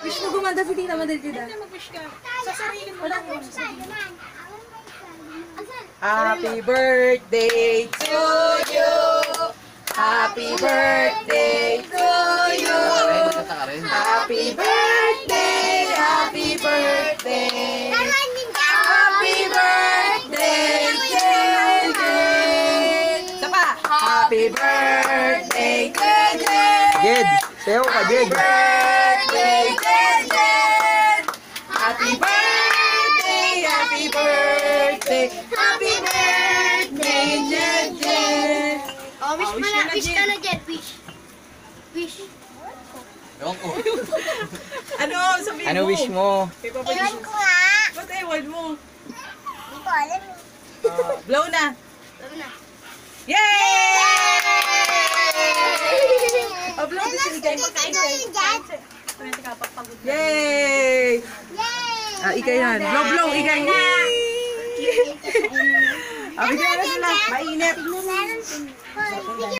Wish mo gumanda si Tita Madelgida. Mag-wish ka. Sa sarili mo lang. Happy birthday to you. Happy birthday to you. Happy birthday, happy birthday. Happy birthday, Jen. Isa pa. Happy birthday, Jen. Jed, sayo ka, Jed. Birthday, Jen. Happy birthday, happy birthday. Happy birthday, Jen. Oh, wish mo na, wish ka na, Jet, wish. Wish. Ewan ko. Ano? Sabihin mo. Ano wish mo? Kay Papa Ewan Jesus. ko nga. Ba't ewan mo? Hindi ko alam. Blow na. Alam na. Yay! Oh, blow na sila kayo. Pagkain kayo. Yay! Yay! Ah, ikay yan. Blow, blow, ikay. Ah, bigyan na sila. Mainit. Meron.